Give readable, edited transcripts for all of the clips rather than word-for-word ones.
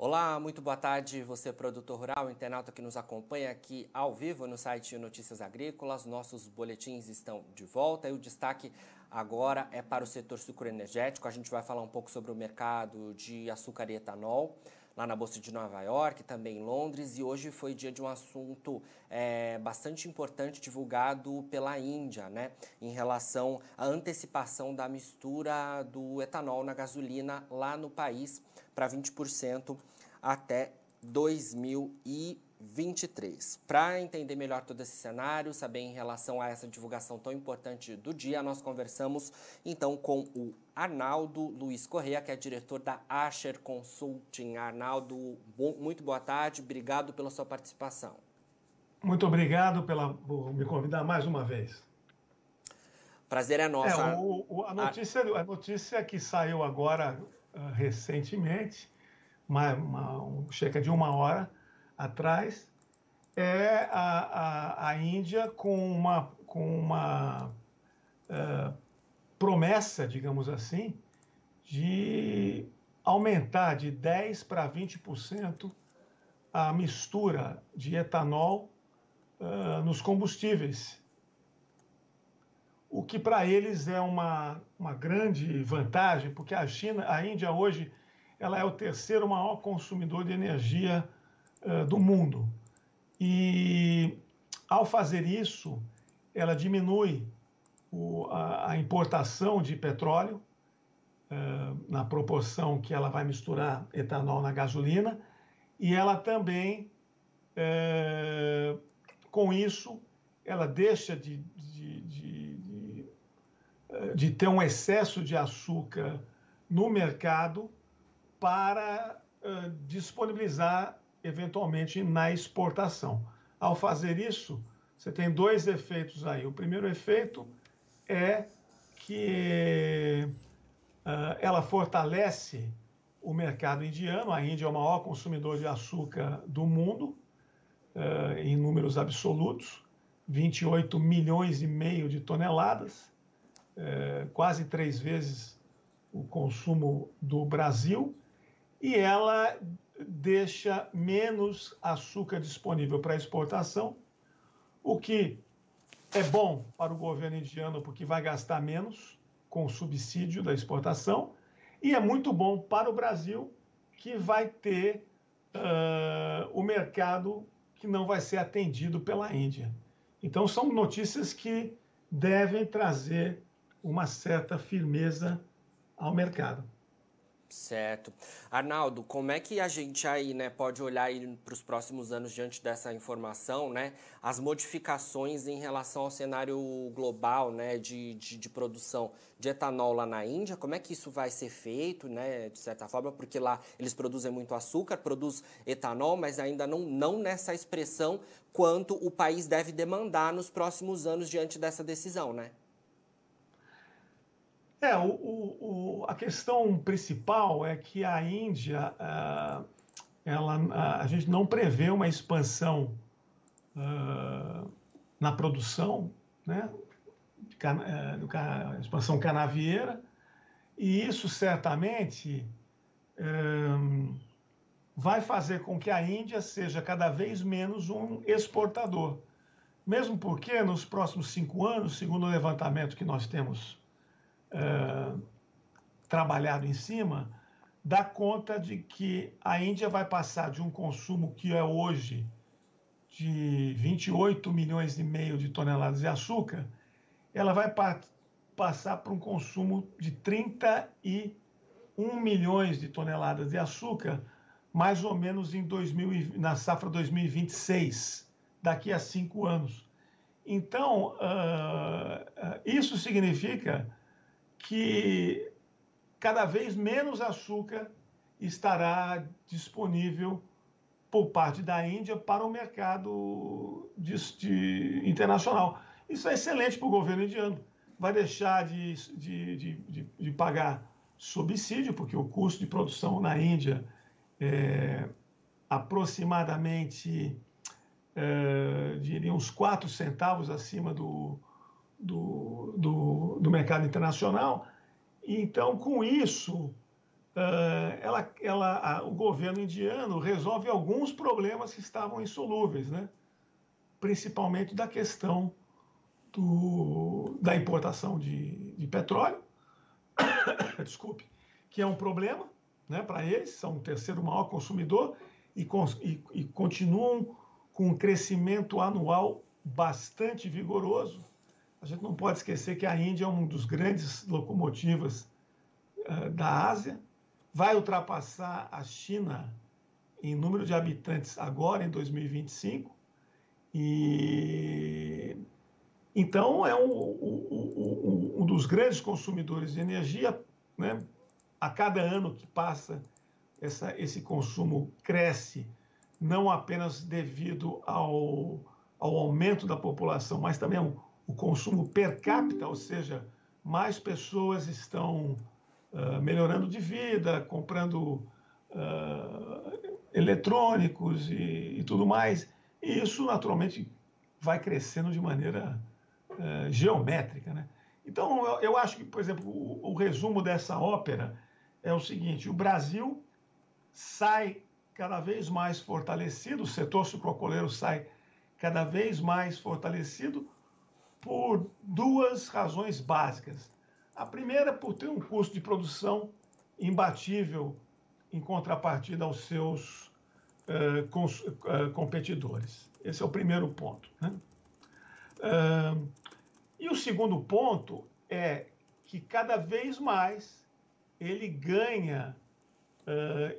Olá, muito boa tarde, você produtor rural, internauta que nos acompanha aqui ao vivo no site Notícias Agrícolas. Nossos boletins estão de volta e o destaque agora é para o setor sucroenergético. A gente vai falar um pouco sobre o mercado de açúcar e etanol lá na Bolsa de Nova York, também em Londres, e hoje foi dia de um assunto bastante importante divulgado pela Índia, né, em relação à antecipação da mistura do etanol na gasolina lá no país para 20% até 2023. Para entender melhor todo esse cenário, saber em relação a essa divulgação tão importante do dia, nós conversamos então com o Arnaldo Luiz Corrêa, que é diretor da Asher Consulting. Arnaldo, muito boa tarde, obrigado pela sua participação. Muito obrigado por me convidar mais uma vez. Prazer é nosso. A notícia que saiu agora recentemente, cerca de uma hora atrás, é a Índia com uma promessa, digamos assim, de aumentar de 10% para 20% a mistura de etanol nos combustíveis, o que para eles é uma grande vantagem, porque a Índia hoje, ela é o terceiro maior consumidor de energia do mundo. E ao fazer isso, ela diminui a importação de petróleo, na proporção que ela vai misturar etanol na gasolina, e ela também, com isso, ela deixa de ter um excesso de açúcar no mercado para disponibilizar eventualmente na exportação. Ao fazer isso, você tem dois efeitos aí. O primeiro efeito é que ela fortalece o mercado indiano. A Índia é o maior consumidor de açúcar do mundo, em números absolutos, 28 milhões e meio de toneladas, quase 3 vezes o consumo do Brasil, e ela deixa menos açúcar disponível para exportação, o que é bom para o governo indiano, porque vai gastar menos com o subsídio da exportação, e é muito bom para o Brasil, que vai ter o mercado que não vai ser atendido pela Índia. Então, são notícias que devem trazer uma certa firmeza ao mercado. Certo. Arnaldo, como é que a gente aí, né, pode olhar para os próximos anos diante dessa informação, né, as modificações em relação ao cenário global, né, de produção de etanol lá na Índia? Como é que isso vai ser feito, né, de certa forma, porque lá eles produzem muito açúcar, produz etanol, mas ainda não nessa expressão quanto o país deve demandar nos próximos anos diante dessa decisão, né? A questão principal é que a Índia, a gente não prevê uma expansão na produção, né, expansão canavieira, e isso certamente vai fazer com que a Índia seja cada vez menos um exportador. Mesmo porque nos próximos 5 anos, segundo o levantamento que nós temos trabalhado em cima, dá conta de que a Índia vai passar de um consumo que é hoje de 28 milhões e meio de toneladas de açúcar, ela vai passar para um consumo de 31 milhões de toneladas de açúcar, mais ou menos na safra 2026, daqui a 5 anos. Então, isso significa que cada vez menos açúcar estará disponível por parte da Índia para o mercado internacional. Isso é excelente para o governo indiano. Vai deixar de pagar subsídio, porque o custo de produção na Índia é aproximadamente, diria, uns 4 centavos acima do mercado internacional. Então, com isso, o governo indiano resolve alguns problemas que estavam insolúveis, né? Principalmente da questão da importação de petróleo, desculpe, que é um problema, né, para eles, são o terceiro maior consumidor e continuam com um crescimento anual bastante vigoroso. A gente não pode esquecer que a Índia é um dos grandes locomotivas da Ásia, vai ultrapassar a China em número de habitantes agora, em 2025, e então é um dos grandes consumidores de energia, né? A cada ano que passa, esse consumo cresce, não apenas devido ao aumento da população, mas também o consumo per capita, ou seja, mais pessoas estão melhorando de vida, comprando eletrônicos e tudo mais. E isso, naturalmente, vai crescendo de maneira geométrica, né? Então, eu acho que, por exemplo, o resumo dessa ópera é o seguinte: o Brasil sai cada vez mais fortalecido, o setor sucroalcooleiro sai cada vez mais fortalecido por duas razões básicas. A primeira, por ter um custo de produção imbatível em contrapartida aos seus competidores. Esse é o primeiro ponto, né? E o segundo ponto é que cada vez mais ele ganha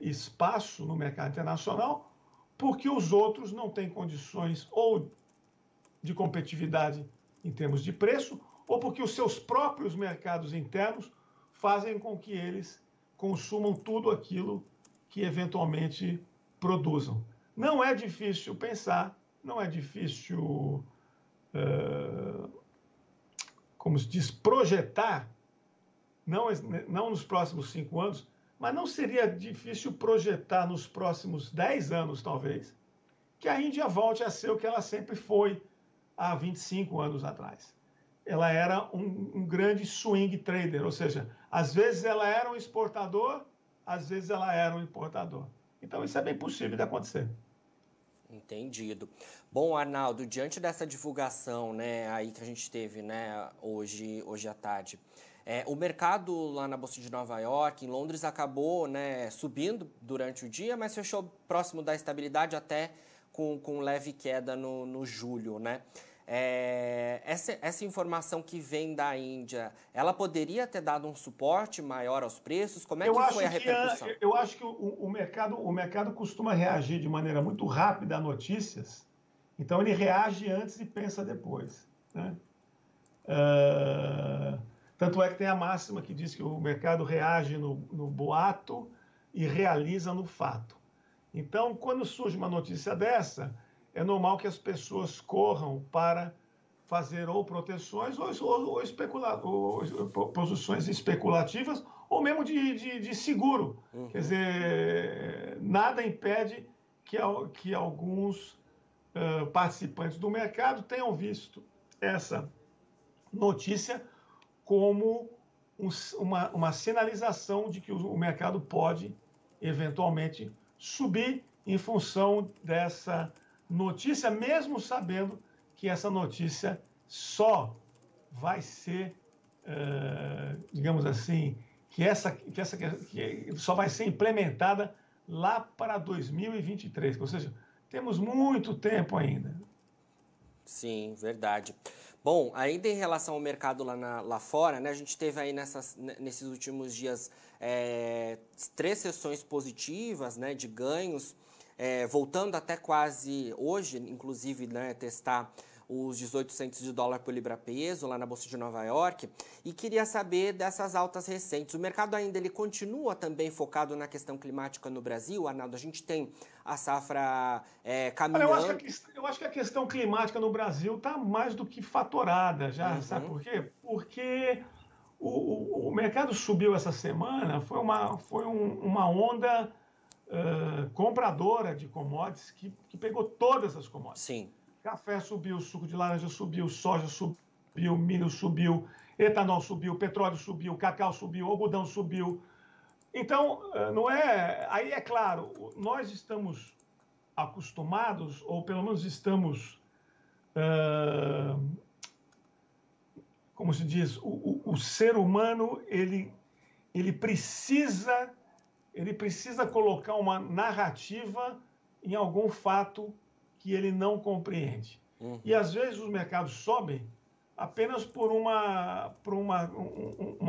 espaço no mercado internacional porque os outros não têm condições ou de competitividade em termos de preço ou porque os seus próprios mercados internos fazem com que eles consumam tudo aquilo que eventualmente produzam. Não é difícil pensar, não é difícil, como se diz, projetar, não nos próximos 5 anos, mas não seria difícil projetar nos próximos 10 anos, talvez, que a Índia volte a ser o que ela sempre foi há 25 anos atrás. Ela era um grande swing trader, ou seja, às vezes ela era um exportador, às vezes ela era um importador. Então, isso é bem possível de acontecer. Entendido. Bom, Arnaldo, diante dessa divulgação, né, aí que a gente teve, né, hoje à tarde, o mercado lá na Bolsa de Nova York, em Londres, acabou, né, subindo durante o dia, mas fechou próximo da estabilidade até com leve queda no julho, né? Essa informação que vem da Índia, ela poderia ter dado um suporte maior aos preços? Como é que foi a repercussão? Eu acho que o mercado costuma reagir de maneira muito rápida a notícias, então ele reage antes e pensa depois, né? Tanto é que tem a máxima que diz que o mercado reage no boato e realiza no fato. Então, quando surge uma notícia dessa, é normal que as pessoas corram para fazer ou proteções ou posições especulativas ou mesmo de seguro. Uhum. Quer dizer, nada impede que alguns participantes do mercado tenham visto essa notícia como uma sinalização de que o mercado pode eventualmente subir em função dessa notícia, mesmo sabendo que essa notícia só vai ser, digamos assim, que só vai ser implementada lá para 2023, ou seja, temos muito tempo ainda. Sim, verdade. Bom, ainda em relação ao mercado lá fora, né, a gente teve aí nesses últimos dias 3 sessões positivas, né, de ganhos, voltando até quase hoje, inclusive, né, testar os 18 centos de dólar por libra-peso lá na Bolsa de Nova York, e queria saber dessas altas recentes. O mercado ainda ele continua também focado na questão climática no Brasil, Arnaldo? A gente tem a safra caminhando... Olha, eu acho que a questão climática no Brasil está mais do que fatorada já, sabe por quê? Porque o mercado subiu essa semana, foi uma onda compradora de commodities que pegou todas as commodities. Sim. Café subiu, suco de laranja subiu, soja subiu, milho subiu, etanol subiu, petróleo subiu, cacau subiu, algodão subiu, Então, não é. Aí é claro, nós estamos acostumados, ou pelo menos estamos, como se diz, o ser humano ele precisa colocar uma narrativa em algum fato que ele não compreende. Uhum. E às vezes os mercados sobem apenas por um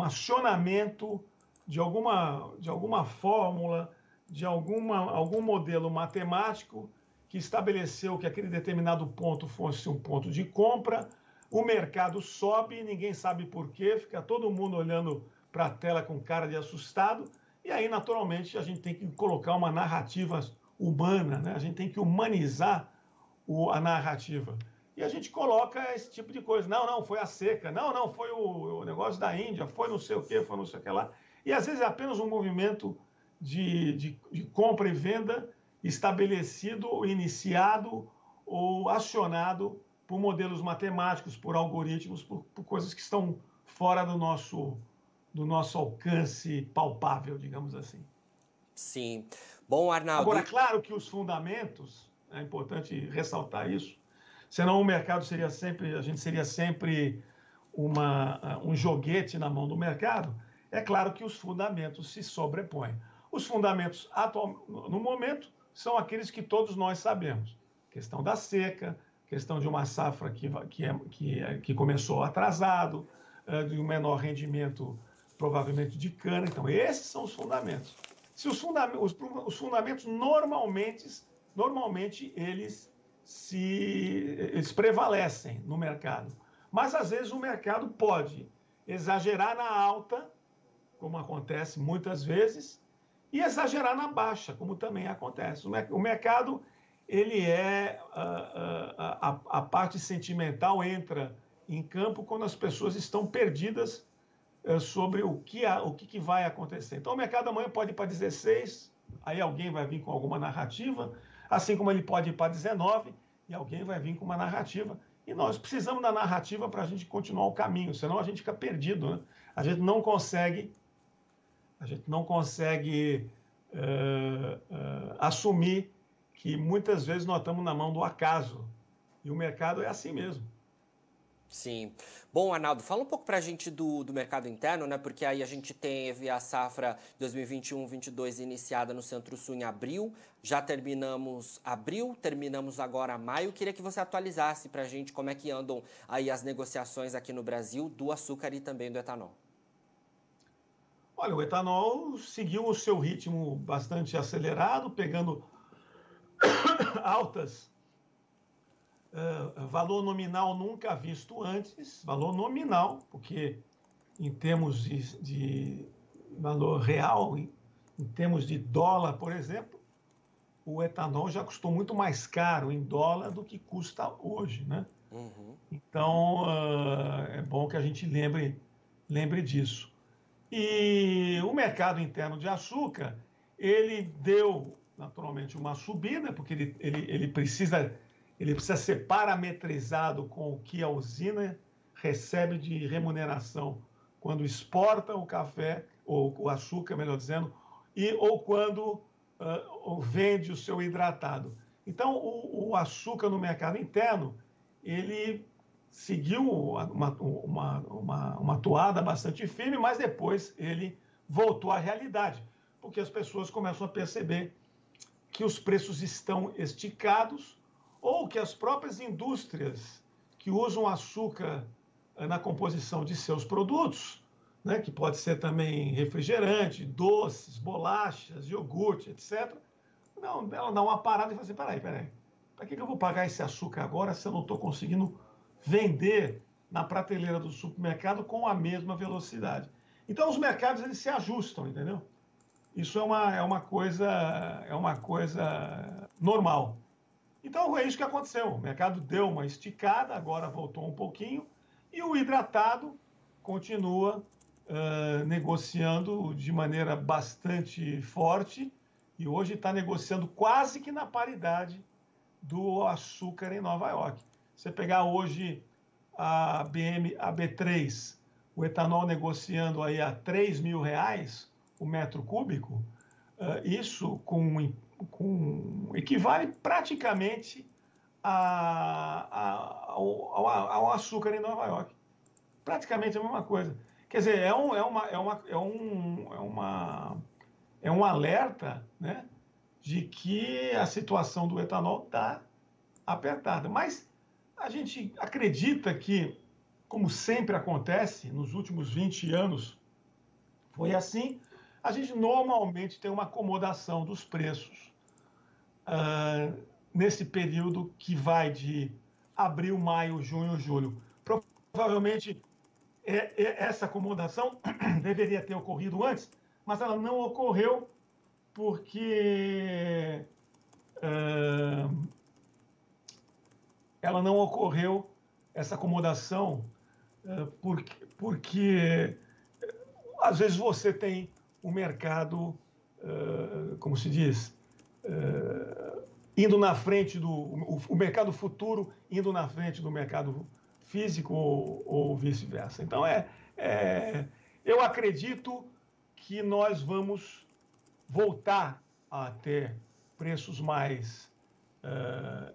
acionamento de alguma fórmula, de algum modelo matemático que estabeleceu que aquele determinado ponto fosse um ponto de compra. O mercado sobe, ninguém sabe por quê, fica todo mundo olhando para a tela com cara de assustado. E aí, naturalmente, a gente tem que colocar uma narrativa humana, né? A gente tem que humanizar a narrativa. E a gente coloca esse tipo de coisa. Não, não, foi a seca. Não, não, foi o negócio da Índia. Foi não sei o quê, foi não sei o que lá. E às vezes é apenas um movimento de compra e venda estabelecido, iniciado ou acionado por modelos matemáticos, por algoritmos, por coisas que estão fora do nosso alcance palpável, digamos assim. Sim. Bom, Arnaldo... Agora, claro que os fundamentos, é importante ressaltar isso, senão o mercado seria sempre, a gente seria sempre um joguete na mão do mercado. É claro que os fundamentos se sobrepõem. Os fundamentos, no momento, são aqueles que todos nós sabemos. Questão da seca, questão de uma safra que começou atrasado, de um menor rendimento, provavelmente, de cana. Então, esses são os fundamentos. Se os fundamentos normalmente eles prevalecem no mercado. Mas, às vezes, o mercado pode exagerar na alta, como acontece muitas vezes, e exagerar na baixa, como também acontece. O mercado, ele a parte sentimental entra em campo quando as pessoas estão perdidas sobre o que vai acontecer. Então, o mercado amanhã pode ir para 16, aí alguém vai vir com alguma narrativa, assim como ele pode ir para 19, e alguém vai vir com uma narrativa. E nós precisamos da narrativa para a gente continuar o caminho, senão a gente fica perdido, né? A gente não consegue assumir que muitas vezes nós estamos na mão do acaso. E o mercado é assim mesmo. Sim. Bom, Arnaldo, fala um pouco para a gente do mercado interno, né? Porque aí a gente teve a safra 2021-22 iniciada no Centro-Sul em abril, já terminamos abril, terminamos agora maio. Queria que você atualizasse para a gente como é que andam aí as negociações aqui no Brasil do açúcar e também do etanol. Olha, o etanol seguiu o seu ritmo bastante acelerado, pegando altas, valor nominal nunca visto antes, valor nominal, porque em termos de valor real, em termos de dólar, por exemplo, o etanol já custou muito mais caro em dólar do que custa hoje, né? Uhum. Então, é bom que a gente lembre disso. E o mercado interno de açúcar, ele deu, naturalmente, uma subida, porque ele precisa ser parametrizado com o que a usina recebe de remuneração quando exporta o café, ou o açúcar, melhor dizendo, ou quando vende o seu hidratado. Então, o açúcar no mercado interno, ele seguiu uma toada bastante firme, mas depois ele voltou à realidade, porque as pessoas começam a perceber que os preços estão esticados ou que as próprias indústrias que usam açúcar na composição de seus produtos, né, que pode ser também refrigerante, doces, bolachas, iogurte, etc., não, ela dá uma parada e fala assim, peraí, para que eu vou pagar esse açúcar agora se eu não estou conseguindo vender na prateleira do supermercado com a mesma velocidade? Então, os mercados eles se ajustam, entendeu? Isso é uma coisa normal. Então, é isso que aconteceu. O mercado deu uma esticada, agora voltou um pouquinho, e o hidratado continua negociando de maneira bastante forte, e hoje está negociando quase que na paridade do açúcar em Nova York. Você pegar hoje a B3, o etanol negociando aí a R$3.000, o metro cúbico, isso equivale praticamente ao açúcar em Nova York. Praticamente a mesma coisa. Quer dizer, é um alerta, né, de que a situação do etanol está apertada. Mas a gente acredita que, como sempre acontece, nos últimos 20 anos foi assim, a gente normalmente tem uma acomodação dos preços nesse período que vai de abril, maio, junho, julho. Provavelmente essa acomodação deveria ter ocorrido antes, mas ela não ocorreu porque ela não ocorreu, essa acomodação, porque às vezes você tem o mercado, como se diz, indo na frente o mercado futuro indo na frente do mercado físico ou vice-versa. Então, eu acredito que nós vamos voltar a ter preços mais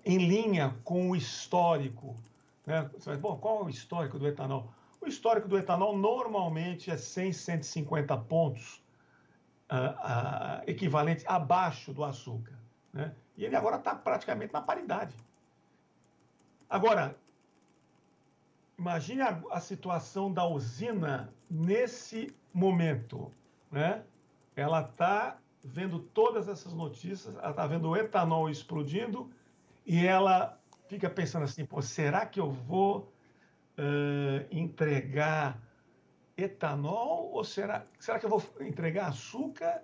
em linha com o histórico. Né? Bom, qual é o histórico do etanol? O histórico do etanol normalmente é 100, 150 pontos equivalente abaixo do açúcar. Né? E ele agora está praticamente na paridade. Agora, imagine a situação da usina nesse momento. Né? Ela está vendo todas essas notícias, ela está vendo o etanol explodindo e ela fica pensando assim, pô, será que eu vou entregar etanol ou será que eu vou entregar açúcar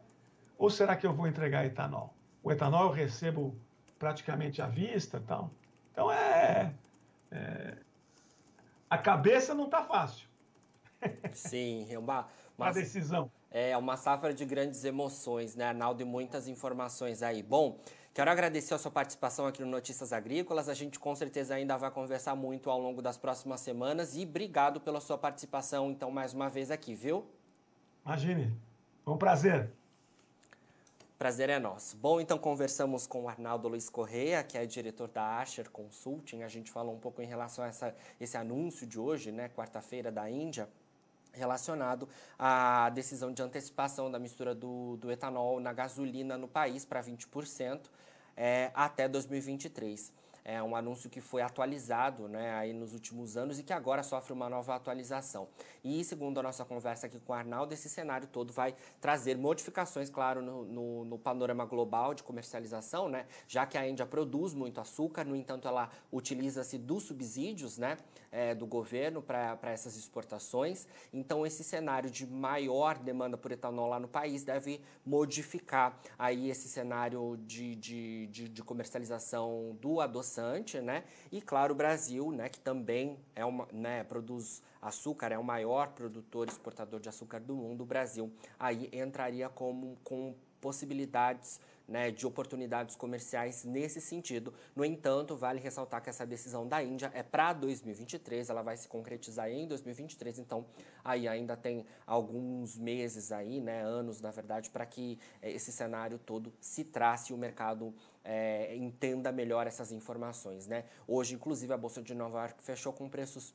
ou será que eu vou entregar etanol? O etanol eu recebo praticamente à vista, tal. Então a cabeça não está fácil. Sim, uma decisão. É uma safra de grandes emoções, né, Arnaldo, e muitas informações aí. Bom, quero agradecer a sua participação aqui no Notícias Agrícolas. A gente com certeza ainda vai conversar muito ao longo das próximas semanas e obrigado pela sua participação, então, mais uma vez aqui, viu? Imagine, foi um prazer. Prazer é nosso. Bom, então conversamos com o Arnaldo Luiz Correia, que é diretor da Asher Consulting. A gente falou um pouco em relação a esse anúncio de hoje, né, quarta-feira, da Índia, relacionado à decisão de antecipação da mistura do etanol na gasolina no país para 20% até 2023. É um anúncio que foi atualizado, né, aí nos últimos anos e que agora sofre uma nova atualização. E segundo a nossa conversa aqui com o Arnaldo, esse cenário todo vai trazer modificações, claro, no panorama global de comercialização, né, já que a Índia produz muito açúcar, no entanto ela utiliza-se dos subsídios, né, do governo para essas exportações. Então esse cenário de maior demanda por etanol lá no país deve modificar aí esse cenário de comercialização do adoçante, né? E claro, o Brasil, né, que também produz açúcar, é o maior produtor exportador de açúcar do mundo. O Brasil aí entraria com possibilidades, né, de oportunidades comerciais nesse sentido. No entanto, vale ressaltar que essa decisão da Índia é para 2023, ela vai se concretizar em 2023, então aí ainda tem alguns meses aí, né, anos na verdade, para que esse cenário todo se trace e o mercado entenda melhor essas informações, né? Hoje, inclusive, a Bolsa de Nova York fechou com preços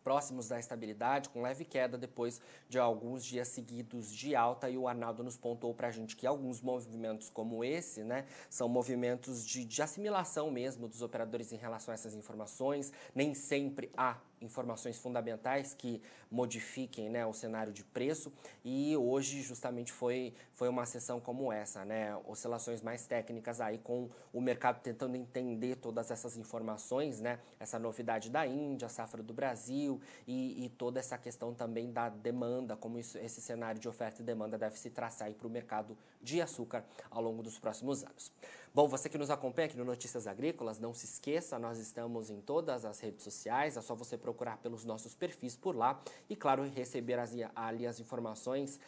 próximos da estabilidade, com leve queda depois de alguns dias seguidos de alta, e o Arnaldo nos pontuou para a gente que alguns movimentos como esse, né, são movimentos de assimilação mesmo dos operadores em relação a essas informações. Nem sempre há informações fundamentais que modifiquem, né, o cenário de preço, e hoje justamente foi uma sessão como essa, né, oscilações mais técnicas aí com o mercado tentando entender todas essas informações, né, essa novidade da Índia, a safra do Brasil e toda essa questão também da demanda, como esse cenário de oferta e demanda deve se traçar aí para o mercado de açúcar ao longo dos próximos anos. Bom, você que nos acompanha aqui no Notícias Agrícolas, não se esqueça, nós estamos em todas as redes sociais, é só você procurar pelos nossos perfis por lá e, claro, receber ali as informações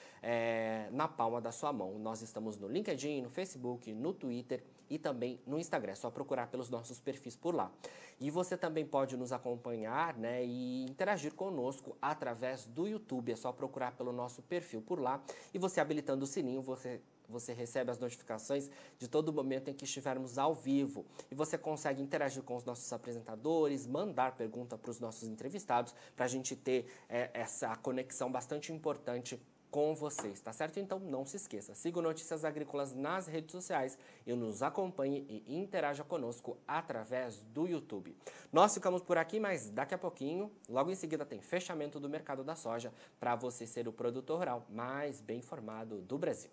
na palma da sua mão. Nós estamos no LinkedIn, no Facebook, no Twitter e também no Instagram. É só procurar pelos nossos perfis por lá. E você também pode nos acompanhar, né, e interagir conosco através do YouTube. É só procurar pelo nosso perfil por lá e você habilitando o sininho, você recebe as notificações de todo momento em que estivermos ao vivo. E você consegue interagir com os nossos apresentadores, mandar pergunta para os nossos entrevistados, para a gente ter essa conexão bastante importante com vocês, tá certo? Então não se esqueça, siga o Notícias Agrícolas nas redes sociais e nos acompanhe e interaja conosco através do YouTube. Nós ficamos por aqui, mas daqui a pouquinho, logo em seguida tem fechamento do mercado da soja para você ser o produtor rural mais bem informado do Brasil.